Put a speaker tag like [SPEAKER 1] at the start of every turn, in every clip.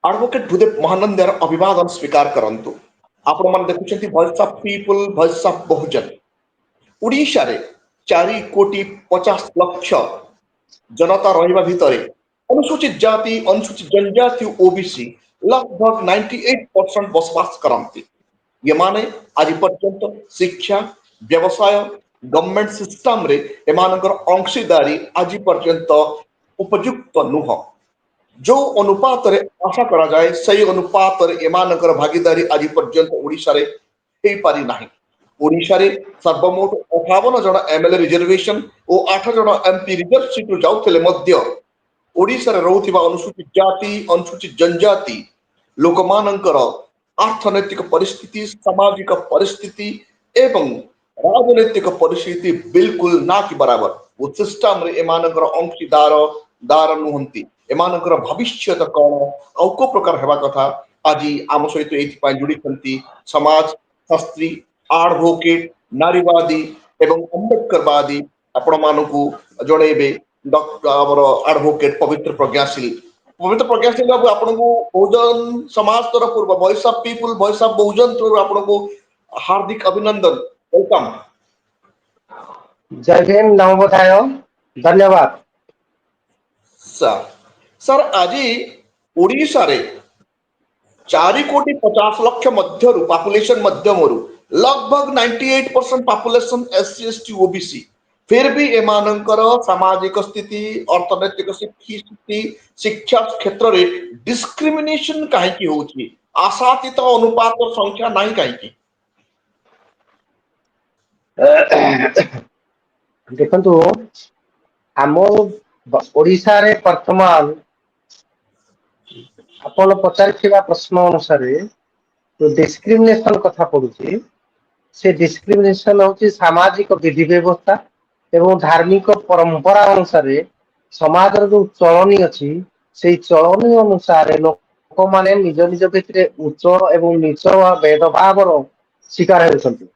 [SPEAKER 1] Advocate Bhudev महानंदर अभिवादन स्वीकार करंतु। आपण मान देखुछंती voice of people, voice of Bahujan. Odisha रे 4,50,00,000 जनता रहिबा भितरे अनुसूचित जाति, अनुसूचित जनजाति, ओबीसी लगभग 98% बसवास करती। ये माने आज पर्यंत शिक्षा, व्यवसाय, गवर्नमेंट सिस्टम रे एमानकर अंशीदारी आज पर्यंत उपयुक्त नुह। जो अनुपात रे आशा करा जाए सही अनुपात रे एमानकर भागीदारी आज पर्यंत ओडिशा रे हे पारि नाही। ओडिशा रे सर्वमोट 58 जन एमएलए रिजर्वेशन और 8 जन एमपी रिजर्व सीट जाउथले मध्य ओडिशा रे रहउथिबा अनुसूचित जाति, अनुसूचित जनजाति लोकमानंकर अर्थनैतिक परिस्थिति, सामाजिक परिस्थिति एवं राजनैतिक परिस्थिति बिल्कुल ना कि बराबर। वो सिस्टम रे एमानकर अंशीदार दार नुहंती। एमानकर भविष्य कौन आउ को प्रकार हेबा कथा आज आम सहित एथि जोड़ी समाज शास्त्री, एडवोकेट, नारीवादी एवं अंबेडकरवादी आपण मानकू जणेबे डॉक्टर आमर एडवोकेट पवित्र प्रज्ञाशील। पवित्र प्रज्ञाशील बाबू आपको बहुजन समाज तरफ voice of people, voice of Bahujan तरफ आपको हार्दिक अभिनंदन, वेलकम।
[SPEAKER 2] जय हिंद, नमोबुद्धाय, धन्यवाद।
[SPEAKER 1] सर सर आज ओडिशा रे 4,50,00,000 मध्यरु पॉपुलेशन मध्यमरु लगभग 98% पॉपुलेशन एससी एसटी ओबीसी। फिर भी एमानंकर सामाजिक स्थिति, अर्थनैतिक स्थिति, शिक्षा क्षेत्र रे डिस्क्रिमिनेशन काहे की होची? आशातीत अनुपात संख्या नहीं काहे की?
[SPEAKER 2] देखंतु आम ओडिशा रे वर्तमान आपण पचारिथिबा प्रश्न अनुसार जो डिस्क्रिमिनेशन कथा पड़ुची से डिस्क्रिमिनेशन होची सामाजिक विधि व्यवस्था एवं धार्मिक परंपरा अनुसार समाज जो चलनी अच्छी से चलनी अनुसार लोक माने निज निज भितर उच्च एवं नीच भेदभाव शिकार होती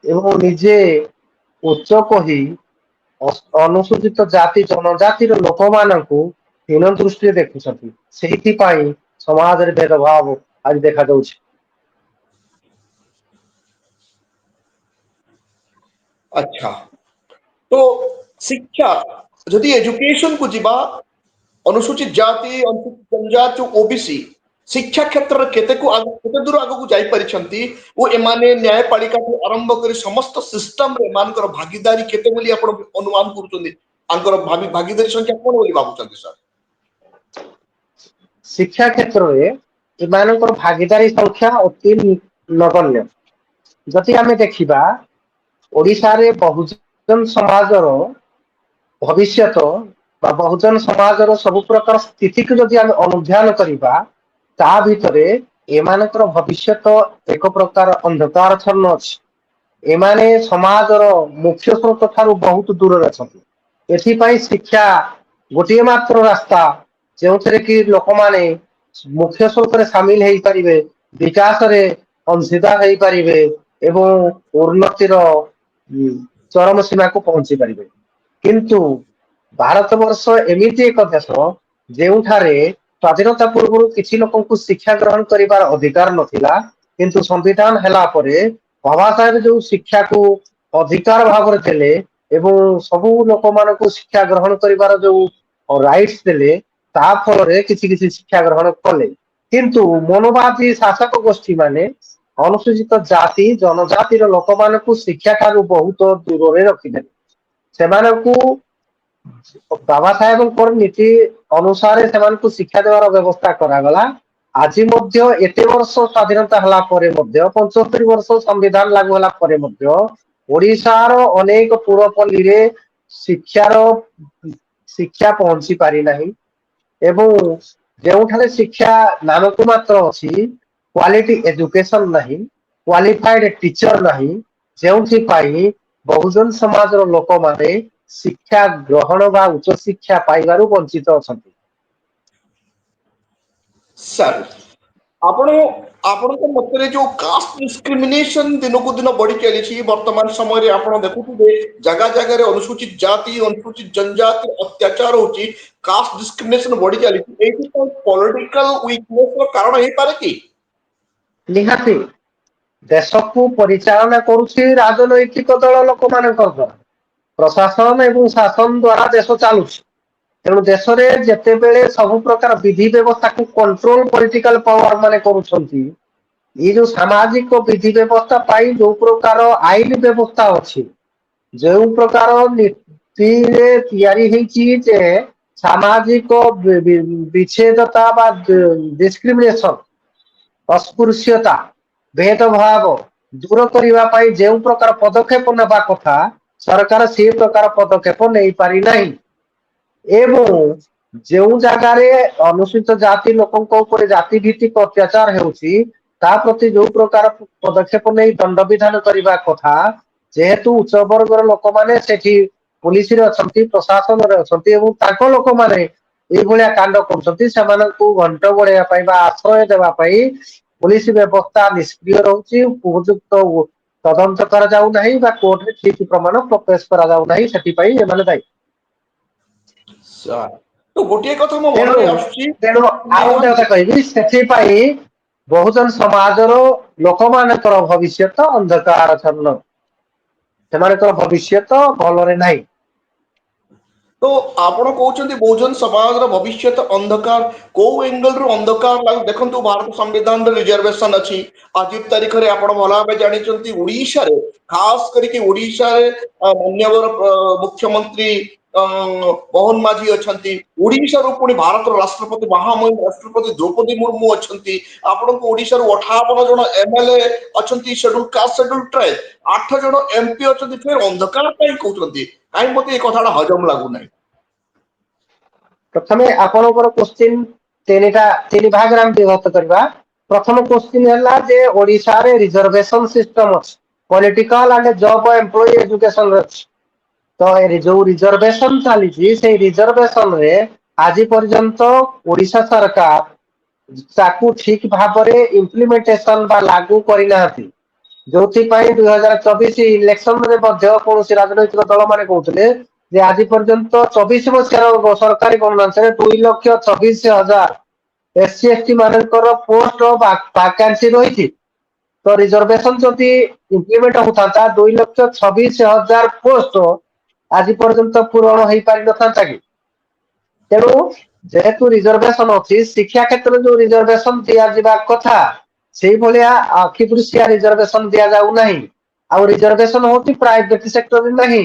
[SPEAKER 2] एवं निजे उच्च कही अनुसूचित जाति जनजाति लोक मानू हीन दृष्टि देखुं से समाज रे भेदभाव आज देखा जाउछि।
[SPEAKER 1] अच्छा, तो शिक्षा यदि एजुकेशन को जीवा अनुसूचित जाति, अनुसूचित जनजाति, ओबीसी शिक्षा क्षेत्र रे केते दूर आगु को जाई परिछंती वो एमाने न्यायपालिका को आरंभ करी समस्त सिस्टम रे मानकर भागीदारी केते बोली आपण अनुमान करूछंती? आंकर भागीदारी संख्या कोन बोली भाबुछंती सर?
[SPEAKER 2] शिक्षा क्षेत्र में एमानकर भागीदारी संख्या अति नगण्य। जदि आमे देखिबा ओडिशा रे बहुजन समाजर भविष्यत बा बहुजन समाजर सब प्रकार स्थिति को जदि आमे अनुध्यान करिबा ता भितरे एमानकर भविष्यत एक प्रकार अंधकार छन्न अछि। एमाने समाजर मुख्य स्रोत ठारू बहुत दूर अछंती। एथिपाई शिक्षा गोटे मात्र रास्ता जो कि लोक माने मुख्य स्रोत रे शामिल हेई परिबे, विकास रे अंशीदार हेई परिबे एवं उन्नतिर चरम सीमा को पहुंची परिबे। किंतु भारत वर्ष एमिति एक देश जेउठारे स्वाधीनता पूर्व किसी लोक शिक्षा ग्रहण करिबार अधिकार नथिला, किंतु संविधान हेला परे बाबा साहेब जो शिक्षा को अधिकार भाव देले एवं सबू लोक मानक शिक्षा ग्रहण करिबार जो राइट्स देले ता फल रे किसी किसी शिक्षा ग्रहण कले। किंतु मनोवादी शासक गोष्ठी माने अनुसूचित जाति जनजाति लोक मानक शिक्षा ठारू बहुत दूर रे रखिदेले। सेमानकु बाबा साहेब नीति अनुसार से शिक्षा देवार व्यवस्था करागला। आज एते वर्ष स्वाधीनता हला परे मध्य 75 वर्ष संविधान लागू हला परे मध्य ओडिशार अनेक पुरपल्ली रे शिक्षा पहुंची पारि नाही एवं जेउठाले शिक्षा नामक मात्र अछि क्वालिटी एजुकेशन नाही, क्वालिफाइड टीचर नाही, जेउथि पाई बहुजन समाजर लोक माने शिक्षा ग्रहण बा उच्च शिक्षा पाइबारु वंचित अछंती।
[SPEAKER 1] सर आपण आपण मतरे जो कास्ट डिस्क्रिमिनेशन दिन को दिन बढ़ी चली वर्तमान समय रे आपण देखुथिबे जगह जगह रे अनुसूचित जाति, अनुसूचित जनजाति अत्याचार होची। कास्ट डिस्क्रिमिनेशन बढ़ी चली पॉलिटिकल वीकनेस कारण हो पारे कि
[SPEAKER 2] निहाती देशକୁ ପରିଚାଳନା କରୁଛି ରାଜନୈତିକ ଦଳ ଲୋକମାନଙ୍କର ଦ୍ୱାରା ପ୍ରଶାସନ ଏବଂ ଶାସନ ଦ୍ୱାରା ଦେଶ ଚାଲୁଛି। ତେଣୁ ଦେଶରେ ଯେତେବେଳେ ସବୁ ପ୍ରକାର ବିଧି ବ୍ୟବସ୍ଥାକୁ କଣ୍ଟ୍ରୋଲ ପଲିଟିକାଲ ପାୱାର ମାନେ କରୁଛନ୍ତି, ଏଇ ଯୋଉ ସାମାଜିକ ବିଧି ବ୍ୟବସ୍ଥା ପାଇଁ ଯୋଉ ପ୍ରକାର ଆଇନ ବ୍ୟବସ୍ଥା ଅଛି, ଯେଉଁ ପ୍ରକାର ନୀତିରେ ତିଆରି ହେଇଛି ଯେ ସାମାଜିକ ବିଚ୍ଛେଦତା ବା ଡିସ୍କ୍ରିମିନେସନ, ଅସ୍ପୃଶ୍ୟତା, ଭେଦଭାବ ଦୂର କରିବା ପାଇଁ ଯେଉଁ ପ୍ରକାର ପଦକ୍ଷେପ ନେବା କଥା ସରକାର ସେ ପ୍ରକାର ପଦକ୍ଷେପ ନେଇପାରିନାହିଁ। ଏବଂ ଯେଉଁ ଜାଗାରେ ଅନୁସୂଚିତ ଜାତି ଲୋକଙ୍କ ଉପରେ ଜାତି ଭିତ୍ତିକ ଅତ୍ୟାଚାର ହେଉଛି ତା ପ୍ରତି ଯୋଉ ପ୍ରକାର ପଦକ୍ଷେପ ନେଇ ଦଣ୍ଡବିଧାନ କରିବା କଥା, ଯେହେତୁ ଉଚ୍ଚ ବର୍ଗର ଲୋକମାନେ ସେଠି ପୁଲିସରେ ଅଛନ୍ତି, ପ୍ରଶାସନରେ ଅଛନ୍ତି ଏବଂ ତାଙ୍କ ଲୋକମାନେ ଏଇଭଳିଆ କାଣ୍ଡ କରୁଛନ୍ତି, ସେମାନଙ୍କୁ ଘଣ୍ଟ ଘୋଡେଇବା ପାଇଁ ବା ଆଶ୍ରୟ ଦେବା ପାଇଁ ପୋଲିସ ବ୍ୟବସ୍ଥା ନିଷ୍କ୍ରିୟ ରହୁଛି, ଉପଯୁକ୍ତ ତଦନ୍ତ କରାଯାଉନାହିଁ ବା କୋର୍ଟରେ ଠିକ ପ୍ରମାଣ ପ୍ରକାଶ କରାଯାଉନାହିଁ, ସେଥିପାଇଁ ଏମାନେ ଦାୟୀ।
[SPEAKER 1] ତ ଗୋଟିଏ କଥା ମୋ
[SPEAKER 2] ତେଣୁ
[SPEAKER 1] ମନରେ ଆସୁଛି
[SPEAKER 2] ତେଣୁ ଆଉ ଗୋଟେ କଥା କହିବି, ସେଥିପାଇଁ ବହୁଜନ ସମାଜର ଲୋକମାନଙ୍କର ଭବିଷ୍ୟତ ଅନ୍ଧକାରାଚ୍ଛନ୍ନ। ସେମାନଙ୍କର ଭବିଷ୍ୟତ ଭଲରେ ନାହିଁ।
[SPEAKER 1] ତ ଆପଣ କହୁଛନ୍ତି ବହୁଜନ ସମାଜର ଭବିଷ୍ୟତ ଅନ୍ଧକାର, କୋଉ ଏଙ୍ଗଲ ରୁ ଅନ୍ଧକାର ଲାଗୁ? ଦେଖନ୍ତୁ ଭାରତ ସମ୍ବିଧାନରେ ରିଜର୍ଭେସନ ଅଛି। ଆଜି ତାରିଖରେ ଆପଣ ଭଲ ଭାବେ ଜାଣିଛନ୍ତି ଓଡିଶାରେ, ଖାସ କରିକି ଓଡିଶାରେ ମାନ୍ୟବର ମୁଖ୍ୟମନ୍ତ୍ରୀ ମୋହନ ମାଝୀ ଅଛନ୍ତି। ଓଡିଶାରୁ ପୁଣି ଭାରତର ରାଷ୍ଟ୍ରପତି ମହାମହିମ ରାଷ୍ଟ୍ରପତି ଦ୍ରୌପଦୀ ମୁର୍ମୁ ଅଛନ୍ତି। ଆପଣଙ୍କୁ ଓଡିଶାରୁ 58 ଜଣ ଏମଏଲଏ ଅଛନ୍ତି ସେଡ୍ୟୁଲ କାଷ୍ଟ ସେଡ୍ୟୁଲ ଟ୍ରାଇବ, 8 ଜଣ ଏମପି ଅଛନ୍ତି। ଫେର ଅନ୍ଧକାର ପାଇଁ କହୁଛନ୍ତି, କାହିଁ ମତେ ଏ କଥାଟା ହଜମ ଲାଗୁନାହିଁ।
[SPEAKER 2] ପ୍ରଥମେ ଆପଣଙ୍କର କୋଶ୍ଚିନ୍ ତିନି ଭାଗରେ ଆମେ ବିଭକ୍ତ କରିବା। ପ୍ରଥମ କୋଶ୍ଚିନ୍ ହେଲା ଯେ ଓଡିଶାରେ ରିଜର୍ଭେସନ ସିଷ୍ଟମ ଅଛି, political and job employ education ଅଛି। ତ ଏ ଯୋଉ ରିଜର୍ଭେସନ ଚାଲିଛି ସେଇ ରିଜର୍ଭେସନ ରେ ଆଜି ପର୍ଯ୍ୟନ୍ତ ଓଡିଶା ସରକାର ତାକୁ ଠିକ ଭାବରେ ଇମ୍ପ୍ଲିମେଣ୍ଟେସନ ବା ଲାଗୁ କରିନାହାନ୍ତି। ଯୋଉଥିପାଇଁ 2024 ଇଲେକ୍ସନରେ ମଧ୍ୟ କୌଣସି ରାଜନୈତିକ ଦଳ ମାନେ କହୁଥିଲେ ଯେ ଆଜି ପର୍ଯ୍ୟନ୍ତ 24 ମସିହାର ସରକାରୀ ଗଣନାଂଶରେ 2,26,000 SC ST ମାନଙ୍କର ପୋଷ୍ଟ ଭାକାନ୍ସି ରହିଛି। ତ ରିଜର୍ଭେସନ ଯଦି ଇମ୍ପ୍ଲିମେଣ୍ଟ ହଉଥାନ୍ତା 2,26,000 ପୋଷ୍ଟ ଆଜି ପର୍ଯ୍ୟନ୍ତ ପୂରଣ ହେଇପାରିନଥାନ୍ତା କି? ତେଣୁ ଯେହେତୁ ରିଜର୍ଭେସନ ଅଛି, ଶିକ୍ଷା କ୍ଷେତ୍ରରେ ଯୋଉ ରିଜର୍ଭେସନ ଦିଆଯିବା କଥା ସେଇଭଳିଆ ଆଖି ଦୃଶିଆ ରିଜର୍ଭେସନ ଦିଆଯାଉ ନାହିଁ। ଆଉ ରିଜର୍ଭେସନ ହଉଛି ପ୍ରାଇଭେଟ ସେକ୍ଟରରେ ନାହିଁ,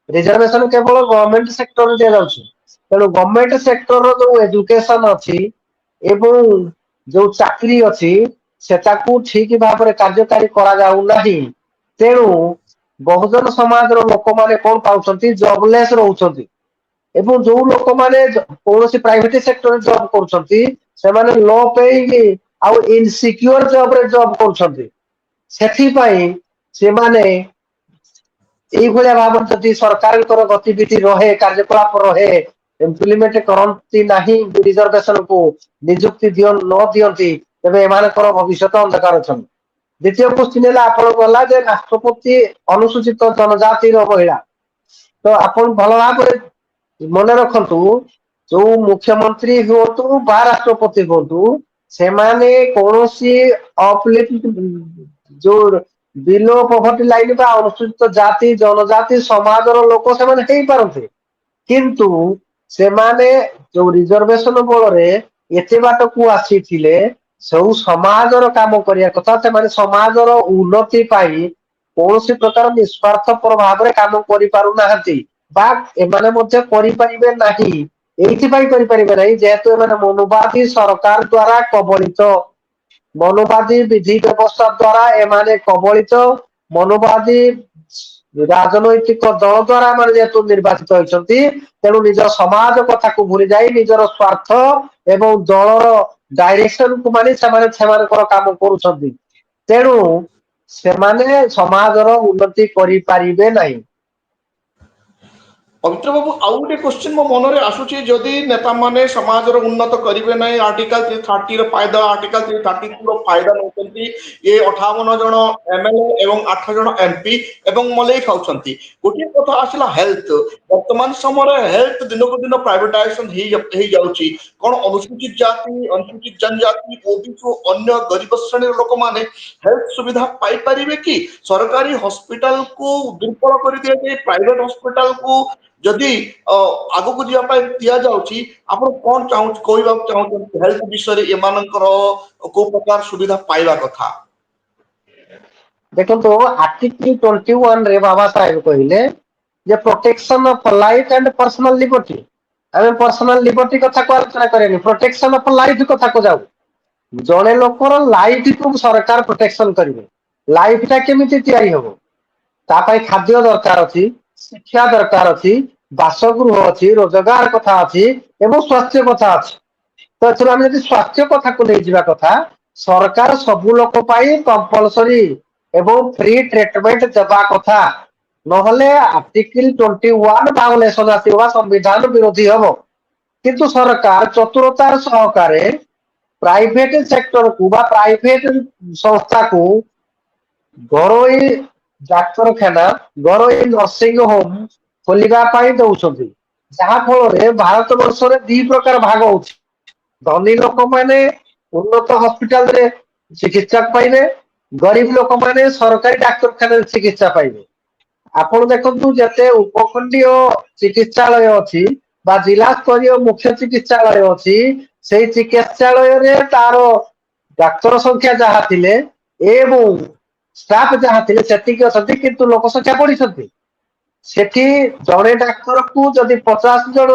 [SPEAKER 2] ରିଜର୍ଭେସନ କେବଳ ଗଭର୍ଣମେଣ୍ଟ ସେକ୍ଟରରେ ଦିଆଯାଉଛି। ତେଣୁ ଗଭର୍ଣମେଣ୍ଟ ସେକ୍ଟରର ଯୋଉ ଏଜୁକେସନ ଅଛି ଏବଂ ଯୋଉ ଚାକିରି ଅଛି ସେଟାକୁ ଠିକ ଭାବରେ କାର୍ଯ୍ୟକାରୀ କରାଯାଉ ନାହିଁ। ତେଣୁ ବହୁଜନ ସମାଜର ଲୋକମାନେ କଣ ପାଉଛନ୍ତି, ଜବଲେସ୍ ରହୁଛନ୍ତି। ଏବଂ ଯୋଉ ଲୋକମାନେ କୌଣସି ପ୍ରାଇଭେଟ ସେକ୍ଟରରେ ଜବ କରୁଛନ୍ତି ସେମାନେ ଲୋ ପେଇଙ୍ଗ ଆଉ ଇନସିକ୍ୟୁର ଜବରେ ଜବ କରୁଛନ୍ତି। ସେଥିପାଇଁ ସେମାନେ ଏଇଭଳିଆ ଭାବରେ ଯଦି ସରକାରଙ୍କର ଗତିବିଧି ରହେ, କାର୍ଯ୍ୟକଳାପ ରହେ, ଇମ୍ପ୍ଲିମେଣ୍ଟ କରନ୍ତି ନାହିଁ ରିଜର୍ଭେସନ କୁ, ନିଯୁକ୍ତି ନ ଦିଅନ୍ତି, ତେବେ ଏମାନଙ୍କର ଭବିଷ୍ୟତ ଅନ୍ଧକାର ଅଛନ୍ତି। ଦ୍ୱିତୀୟ କୋଶ୍ଚିନ୍ ହେଲା ଆପଣଙ୍କୁ ହେଲା ଯେ ରାଷ୍ଟ୍ରପତି ଅନୁସୂଚିତ ଜନଜାତିର ମହିଳା। ତ ଆପଣ ଭଲ ଭାବରେ ମନେ ରଖନ୍ତୁ, ଯୋଉ ମୁଖ୍ୟମନ୍ତ୍ରୀ ହୁଅନ୍ତୁ ବା ରାଷ୍ଟ୍ରପତି ହୁଅନ୍ତୁ, ସେମାନେ କୌଣସି ଯୋଉ ବିଲୋ ପଭର୍ଟି ଲାଇନ ବା ଅନୁସୂଚିତ ଜାତି ଜନଜାତି ସମାଜର ଲୋକ ସେମାନେ ହେଇପାରନ୍ତି। କିନ୍ତୁ ସେମାନେ ଯୋଉ ରିଜର୍ଭେସନ ବଳରେ ଏତେ ବାଟକୁ ଆସିଥିଲେ, ସବୁ ସମାଜର କାମ କରିବା କଥା, ସେମାନେ ସମାଜର ଉନ୍ନତି ପାଇଁ କୌଣସି ପ୍ରକାର ନିଃସ୍ୱାର୍ଥପର ଭାବରେ କାମ କରିପାରୁନାହାନ୍ତି ବା ଏମାନେ ମଧ୍ୟ କରିପାରିବେ ନାହିଁ। ଏଇଥିପାଇଁ କରିପାରିବେ ନାହିଁ ଯେହେତୁ ଏମାନେ ମନୁବାଦୀ ସରକାର ଦ୍ଵାରା କବଳିତ। ମନୁବାଦୀ ବିଧି ବ୍ୟବସ୍ଥା ଦ୍ଵାରା ଏମାନେ କବଳିତ, ମନୁବାଦୀ ରାଜନୈତିକ ଦଳ ଦ୍ଵାରା ମାନେ ଯେହେତୁ ନିର୍ବାଚିତ ହେଇଛନ୍ତି, ତେଣୁ ନିଜ ସମାଜ କଥାକୁ ଭୁଲି ଯାଇ ନିଜର ସ୍ୱାର୍ଥ ଏବଂ ଦଳର ଡାଇରେକ୍ସନକୁ ମାନି ସେମାନେ ସେମାନଙ୍କର କାମ କରୁଛନ୍ତି। ତେଣୁ ସେମାନେ ସମାଜର ଉନ୍ନତି କରିପାରିବେ ନାହିଁ।
[SPEAKER 1] पवित्र बाबू आउ गोटे क्वेश्चन मो मन में आसूची जदि नेता माने समाज उन्नत करेंगे ना आर्टिकल 330 फायदा आर्टिकल 332 फायदा नौकरी ये 58 जन एमएलए एवं 8 जन एमपी एवं मलई खाऊं गोटे कथा आसला हेल्थ वर्तमान समय हेल्थ दिन को दिन प्राइवेटाइजेशन जाऊँगी कौन अनुसूचित जाति अनुसूचित जनजाति ओबीसी अन्य गरीब श्रेणी लोक मैंने हेल्थ सुविधा पाई पारिबे कि सरकारी हॉस्पिटल को दुर्बल कर दिया जाए प्राइवेट हॉस्पिटल को जदि आगु को जावाई दिया जाउची आपण कोन चाहू कहबा चाहू हेल्थ विषय एमानकर को प्रकार सुविधा पाइबा कथा
[SPEAKER 2] देखो तो आर्टिकल 21 रे बाबा साहेब कहले जे protection of life and personal liberty आमे पर्सनल लिबर्टी कथा को आलोचना करेनी प्रोटेक्शन ऑफ लाइफ कथा को जाऊ जड़े लोकर लाइफ को सरकार प्रोटेक्शन करेंगे लाइफ टा केमिति तैयारी हबो तापाई खाद्य दरकार अछि शिक्षा दरकार अछि बासगृह अछि रोजगार कथा अछि एवं स्वास्थ्य कथा अछि तो एथुर आमे यदि स्वास्थ्य कथा को नहीं जिबा कथा सरकार सबु लोक पाई कंपलसरी एवं फ्री ट्रीटमेंट देबा कथा नहले आर्टिकल 21 वायोलेशन आसीबा संविधान विरोधी हबो किंतु सरकार चतुरतार सहकारे प्राइवेट सेक्टर को बा प्राइवेट संस्था को घरोई डाक्तरखाना घरोई नर्सिंग होम खोलिबा पाई दउछंती जहा फल रे भारत वर्ष रे दी प्रकार भाग होछि धनी लोक माने उन्नत हॉस्पिटल रे चिकित्सा पाइबे गरीब लोक माने सरकारी डाक्तरखाना रे चिकित्सा पाइबे आपण देखंतु जते उपखंडीय चिकित्सालय अछि बा जिला स्तरीय मुख्य चिकित्सालय अछि सेई चिकित्सालय रे तारो डाक्तर संख्या जहा थिले एवं स्टाफ जहा थिले सेतिक असति किंतु लोक संख्या बढ़िसंती सेठी जड़े डाक्तर को जदि 50 जन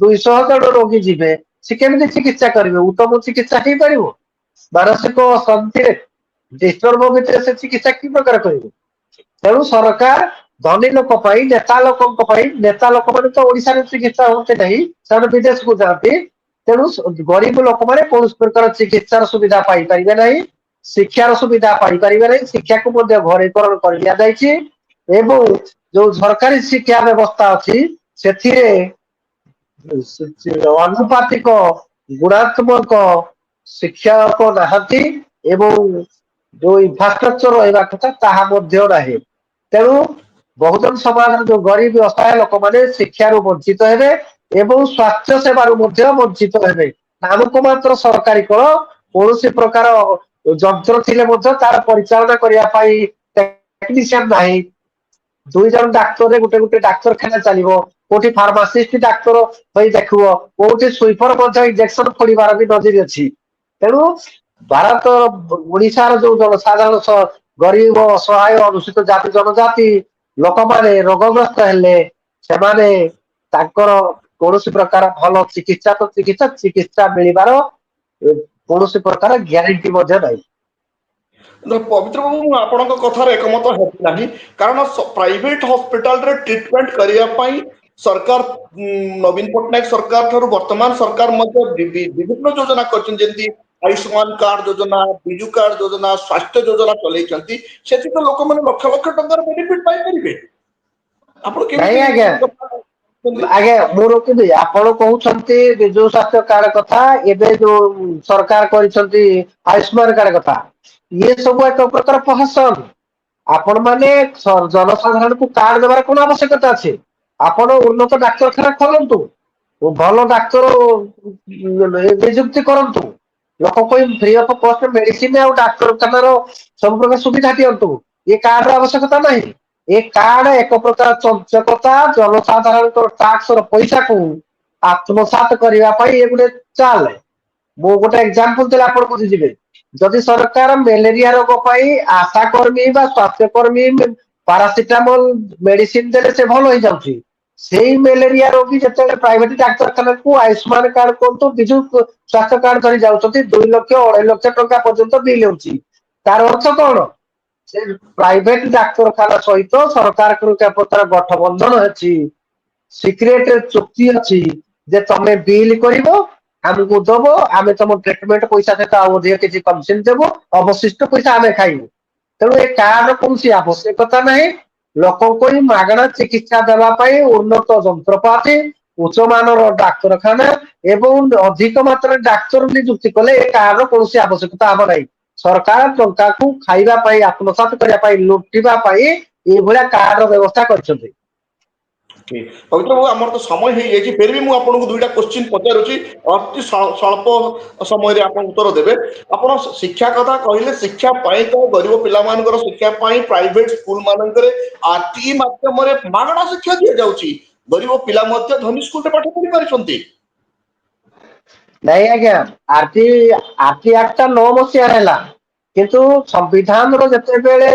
[SPEAKER 2] 200 जन रोगी जीवे से केମିତି चिकित्सा करिवे उत्तम चिकित्सा ही परिबो मानसिक शांति डिस्टर्ब भितर से चिकित्सा की प्रकार करिवे तेणु सरकार धनी लोक नेता लोक माने तो ओडिसा चिकित्सा होते नहीं से विदेश को जाती तेणु गरीब लोक माने कौन प्रकार चिकित्सार सुविधा पाई पारिबे नहीं शिक्षार सुविधा पाई पारिबे नहीं शिक्षा को मध्य घरेकरण कर दिया जायछि एवं जो सरकारी शिक्षा व्यवस्था अच्छी से अनुपातिक गुणात्मक शिक्षक नाहती एवं जो इंफ्रास्ट्रक्चर रहा कथा ताहा मध्य नाही तेणु बहुजन समाज जो गरीब असहाय लोक मैंने शिक्षा वंचित हेबे एवं स्वास्थ्य सेवा वंचित हेबे नामक मात्र सरकारी कौन प्रकार जंत्र थिले तार परिचालना करने टेक्नीशियन नाही 2 जन डाक्तर रे गुटे गुटे डाक्तरखाना चलिबो कोठी फार्मासिस्ट डाक्तर होई देखिबो कोठी स्वीपर मध्य इंजेक्शन फोड़ीबार भी नजर अछि तेणु भारत ओडिशा जो जनसाधारण गरीब असहाय अनुसूचित जाति जनजाति लोक माने रोगग्रस्त हेले सेमाने ताकर कौन प्रकार भल चिकित्सा तो चिकित्सा मिलिबार कौन प्रकार ग्यारंटी मध्य नहीं
[SPEAKER 1] पवित्र बाबू आपण कथार एकमत है कारण प्राइवेट हॉस्पिटल रे ट्रीटमेंट करने सरकार नवीन पट्टनायक सरकार ठारू वर्तमान सरकार विभिन्न योजना करती आयुष्मान कार्ड योजना विजु कार्ड योजना स्वास्थ्य योजना चलती से तो लोक मैंने लक्ष लक्ष टकर बेनिफिट पाई
[SPEAKER 2] नहीं आज्ञा आज्ञा मु रोकिबी आपण कहउछंती विजु स्वास्थ्य कार्ड कथा एबे जो सरकार करिसंती आयुष्मान कार्ड कथा ये सब एक प्रकार प्रहसन आपण माने जनसाधारण को कार्ड देवार कोन आवश्यकता अछि आपण उन्नत डाक्तरखाना खोलंतु भल डाक्तर नियुक्ति करंतु लोक कोई फ्री ऑफ कॉस्ट मेडिसिन और डाक्तरखाना सब प्रकार सुविधा दियंतु ये कार्ड आवश्यकता नहीं ये कार्ड एक प्रकार चंचकता जनसाधारण टैक्स पैसा को आत्मसात करने ये गोटे चाल मु गोटे एग्जांपल देला आपण बुझिजिबे जदि सरकार मलेरिया रोग पाई आशा कर्मी बा स्वास्थ्य कर्मी पारासिटामोल मेडिसिन देले से भल हो जाउची सेही मलेरिया रोगी जते प्राइवेट डाक्तरखाना को आयुष्मान कार्ड को विजु स्वास्थ्य कार्ड धरी जाउछंती 2 लाख 2.5 लाख टका पर्यंत बिल होउची तार अर्थ कोन से प्राइवेट डाक्तरखाना सहित सरकार प्रकार गठबंधन अछि सिक्रेट चुक्ति अछि जे तमे बिल करिवो हमको दबो आमे तुम ट्रीटमेंट पैसा से अधिक किसी कमिशन देवो अवशिष्ट पैसा आमे खाइबो तेणु ए कार्ड कौन सी आवश्यकता नहीं ଲୋକଙ୍କୁ ହିଁ ମାଗଣା ଚିକିତ୍ସା ଦେବା ପାଇଁ ଉନ୍ନତ ଯନ୍ତ୍ରପାତି ଉଚ୍ଚମାନର ଡାକ୍ତରଖାନା ଏବଂ ଅଧିକ ମାତ୍ରାରେ ଡାକ୍ତର ନିଯୁକ୍ତି କଲେ ଏ କାର୍ଡର କୌଣସି ଆବଶ୍ୟକତା ହବ ନାହିଁ। ସରକାର ଟଙ୍କାକୁ ଖାଇବା ପାଇଁ ଆତ୍ମସାତ କରିବା ପାଇଁ ଲୁଟିବା ପାଇଁ ଏଇଭଳିଆ କାର୍ଡର ବ୍ୟବସ୍ଥା କରିଛନ୍ତି।
[SPEAKER 1] ପବିତ୍ର ବାବୁ ଆମର ତ ସମୟ ହେଇଯାଇଛି, ଫେର ବି ମୁଁ ଆପଣଙ୍କୁ ଦୁଇଟା କ୍ୱେଶ୍ଚିନ୍ ପଚାରୁଛି, ଅତି ସ୍ୱଳ୍ପ ସମୟରେ ଆପଣ ଉତ୍ତର ଦେବେ। ଆପଣ ଶିକ୍ଷା କଥା କହିଲେ, ଶିକ୍ଷା ପାଇଁ ତ ଗରିବ ପିଲାମାନଙ୍କର ଶିକ୍ଷା ପାଇଁ ପ୍ରାଇଭେଟ ସ୍କୁଲ ମାନଙ୍କରେ ଆର୍ଟି ମାଧ୍ୟମରେ ମାଗଣା ଶିକ୍ଷା ଦିଆଯାଉଛି। ଗରିବ ପିଲା ମଧ୍ୟ ଧନୀ ସ୍କୁଲରେ ପାଠ ପଢି ପାରୁଛନ୍ତି।
[SPEAKER 2] ନାଇଁ ଆଜ୍ଞା, ଆର୍ଟି ଆର୍ଟି ଆକ୍ଟଟା 9 ମସିହାରେ ହେଲା, କିନ୍ତୁ ସମ୍ବିଧାନର ଯେତେବେଳେ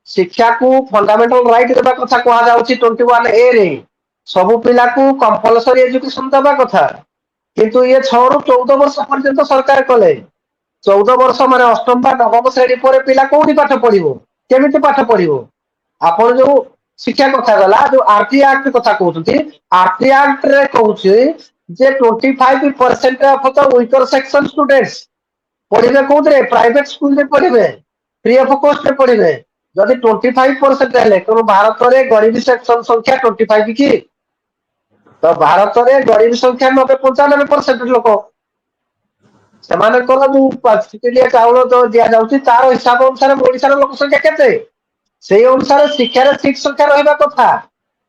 [SPEAKER 2] ଶିକ୍ଷାକୁ ଫଣ୍ଡାମେଣ୍ଟାଲ ରାଇଟ ଦେବା କଥା କୁହାଯାଉଛି 21A ରେ ସବୁ ପିଲାକୁ କମ୍ପଲସରୀ ଏଜୁକେସନ ଦେବା କଥା, କିନ୍ତୁ ଇଏ 6 ରୁ 14 ବର୍ଷ ପର୍ଯ୍ୟନ୍ତ ସରକାର କଲେ। 14 ବର୍ଷ ମାନେ ଅଷ୍ଟମ ବା ନବମ ଶ୍ରେଣୀ ପରେ ପିଲା କୋଉଠି ପାଠ ପଢିବ, କେମିତି ପାଠ ପଢିବ? ଆପଣ ଯୋଉ ଶିକ୍ଷା କଥା ଗଲା, ଯୋଉ ଆର୍ଟି ଆକ୍ଟ କଥା କହୁଛନ୍ତି, ଆର୍ଟି ଆକ୍ଟ ରେ କହୁଛି ଯେ 25% of the weaker section students ପଢିବେ କୋଉଥିରେ? ପ୍ରାଇଭେଟ ସ୍କୁଲରେ ପଢିବେ, ଫ୍ରି ଅଫ କଷ୍ଟରେ ପଢିବେ। ଯଦି 25% ହେଲେ, ତେଣୁ ଭାରତରେ ଗରିବୀ ସେକ୍ସନ ସଂଖ୍ୟା 25 କି? ତ ଭାରତରେ ଗରିବୀ ସଂଖ୍ୟା 95% ଲୋକ। ସେମାନଙ୍କର ଯୋଉ 5 କିଲିଆ ଚାଉଳ ଦିଆଯାଉଛି ତାର ହିସାବ ଅନୁସାରେ ଓଡିଶାର ଲୋକ ସଂଖ୍ୟା କେତେ? ସେଇ ଅନୁସାରେ ଶିକ୍ଷାରେ ସିଟ୍ ସଂଖ୍ୟା ରହିବା କଥା।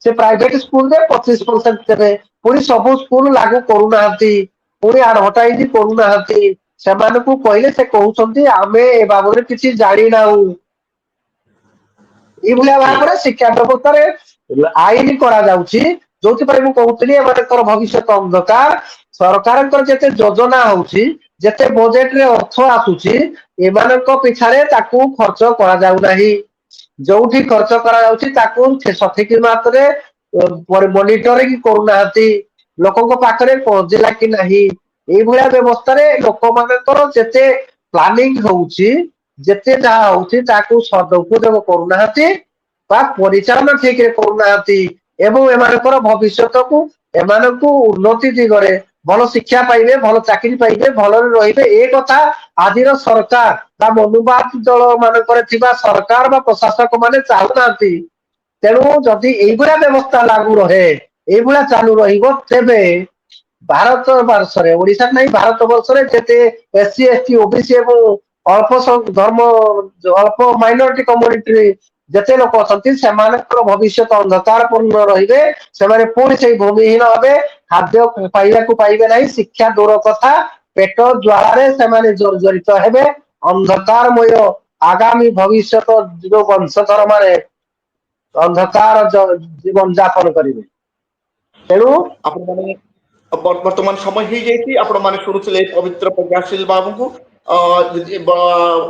[SPEAKER 2] ସେ ପ୍ରାଇଭେଟ ସ୍କୁଲରେ 25% ଦେବେ, ପୁଣି ସବୁ ସ୍କୁଲ ଲାଗୁ କରୁନାହାନ୍ତି, ପୁଣି ଆଡଭର୍ଟାଇଜ କରୁନାହାନ୍ତି। ସେମାନଙ୍କୁ କହିଲେ ସେ କହୁଛନ୍ତି ଆମେ ଏ ବାବଦରେ କିଛି ଜାଣିନାହୁଁ। ଏଇଭଳିଆ
[SPEAKER 1] ଠିକ
[SPEAKER 2] ଭାବରେ ଶିକ୍ଷା ବ୍ୟବସ୍ଥାରେ ଆଇନ କରାଯାଉଛି, ଯୋଉଥିପାଇଁ ମୁଁ କହୁଥିଲି ଏମାନଙ୍କର ଭବିଷ୍ୟତ ଅନ୍ଧକାର। ସରକାରଙ୍କର ଯେତେ ଯୋଜନା ହଉଛି, ଯେତେ ବଜେଟରେ ଅର୍ଥ ଆସୁଛି, ଏମାନଙ୍କ ପିଛାରେ ତାକୁ ଖର୍ଚ୍ଚ କରାଯାଉନାହିଁ। ଯୋଉଠି ଖର୍ଚ୍ଚ କରାଯାଉଛି ତାକୁ ସଠିକ ମାତ୍ରାରେ ମନିଟରିଂ କରୁନାହାନ୍ତି, ଲୋକଙ୍କ ପାଖରେ ପହଞ୍ଚିଲା କି ନାହିଁ। ଏଇଭଳିଆ ବ୍ୟବସ୍ଥାରେ ଲୋକମାନଙ୍କର ଯେତେ ପ୍ଲାନିଂ ହଉଛି, ଯେତେ ଯାହା ହଉଛି ତାକୁ ସଦୁପଯୋଗ କରୁନାହାନ୍ତି ବା ପରିଚାଳନା ଠିକରେ କରୁନାହାନ୍ତି, ଏବଂ ଏମାନଙ୍କର ଭବିଷ୍ୟତକୁ ଏମାନଙ୍କୁ ଉନ୍ନତି ଦିଗରେ ଭଲ ଶିକ୍ଷା ପାଇବେ, ଭଲ ଚାକିରି ପାଇବେ, ଭଲରେ ରହିବେ, ଏ କଥା ଆଜିର ସରକାର ବା ମନୁବାଦ ଦଳ ମାନଙ୍କରେ ଥିବା ସରକାର ବା ପ୍ରଶାସକ ମାନେ ଚାହୁଁନାହାନ୍ତି। ତେଣୁ ଯଦି ଏଇଭଳିଆ ବ୍ୟବସ୍ଥା ଲାଗୁ ରହେ, ଏଇଭଳିଆ ଚାଲୁ ରହିବ, ତେବେ ଭାରତ ବର୍ଷରେ, ଓଡିଶାରେ ନାହିଁ ଭାରତ ବର୍ଷରେ ଯେତେ SC ST OBC ଏବଂ ଅଳ୍ପ ଧର୍ମ ଅଳ୍ପ ମାଇନରିଟି କମ୍ୟୁନିଟି ଯେତେ ଲୋକ ଅଛନ୍ତି ସେମାନଙ୍କର ଭବିଷ୍ୟତ ଅନ୍ଧକାର ପୂର୍ଣ୍ଣ ରହିବେ। ସେମାନେ ପୁଣି ସେଇ ଭୂମିହୀନ ହେବେ, ଖାଦ୍ୟ ପାଇବାକୁ ପାଇବେ ନାହିଁ, ଶିକ୍ଷା ଦୂର କଥା, ପେଟ ଜ୍ୱାଳାରେ ସେମାନେ ଜର୍ଜରିତ ହେବେ। ଅନ୍ଧକାରମୟ ଆଗାମୀ ଭବିଷ୍ୟତ ଯୋଉ ବଂଶଧର ମାନେ ଅନ୍ଧକାର ଜୀବନ ଯାପନ କରିବେ। ତେଣୁ
[SPEAKER 1] ଆପଣମାନେ ବର୍ତ୍ତମାନ ସମୟ ହେଇଯାଇଛି, ଆପଣମାନେ ଶୁଣୁଥିଲେ ପବିତ୍ର ପ୍ରଜ୍ଞାଶୀଲ ବାବୁଙ୍କୁ।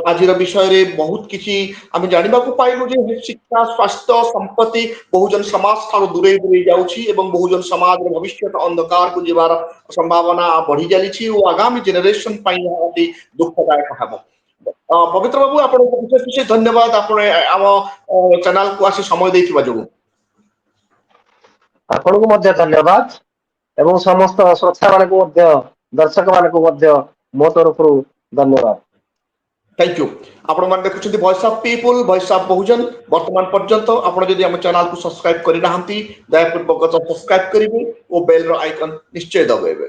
[SPEAKER 1] ଆଜିର ବିଷୟରେ ବହୁତ କିଛି ଆମେ ଜାଣିବାକୁ ପାଇଲୁ ଯେ ଶିକ୍ଷା, ସ୍ୱାସ୍ଥ୍ୟ, ସମ୍ପତ୍ତି ବହୁଜନ ସମାଜ ଠାରୁ ଦୂରେଇ ଦୂରେଇ ଯାଉଛି ଏବଂ ବହୁଜନ ସମାଜର ଭବିଷ୍ୟତ ଅନ୍ଧକାରକୁ ଯିବାର ସମ୍ଭାବନା ବଢି ଚାଲିଛି ଓ ଆଗାମୀ ଜେନେରେସନ ପାଇଁ ଏହା ଅତି ଦୁଃଖଦାୟକ ହେବ। ପବିତ୍ର ବାବୁ ଆପଣଙ୍କୁ ବିଶେଷ ବିଶେଷ ଧନ୍ୟବାଦ, ଆପଣ ଆମ ଚ୍ୟାନେଲକୁ ଆସି ସମୟ ଦେଇଥିବା ଯୋଗୁଁ।
[SPEAKER 2] ଆପଣଙ୍କୁ ମଧ୍ୟ ଧନ୍ୟବାଦ ଏବଂ ସମସ୍ତ ଶ୍ରୋତା ମାନଙ୍କୁ ମଧ୍ୟ, ଦର୍ଶକ ମାନଙ୍କୁ ମଧ୍ୟ ମୋ ତରଫରୁ ଧନ୍ୟବାଦ।
[SPEAKER 1] Thank you. ଆପଣମାନେ ଦେଖୁଛନ୍ତି voice of people, voice of Bahujan. ବର୍ତ୍ତମାନ ପର୍ଯ୍ୟନ୍ତ ଆପଣ ଯଦି ଆମ ଚ୍ୟାନେଲକୁ ସବସ୍କ୍ରାଇବ କରିନାହାନ୍ତି, ଦୟାପୂର୍ବକ ସବସ୍କ୍ରାଇବ କରିବେ ଓ ବେଲର ଆଇକନ ନିଶ୍ଚୟ ଦବାଇବେ।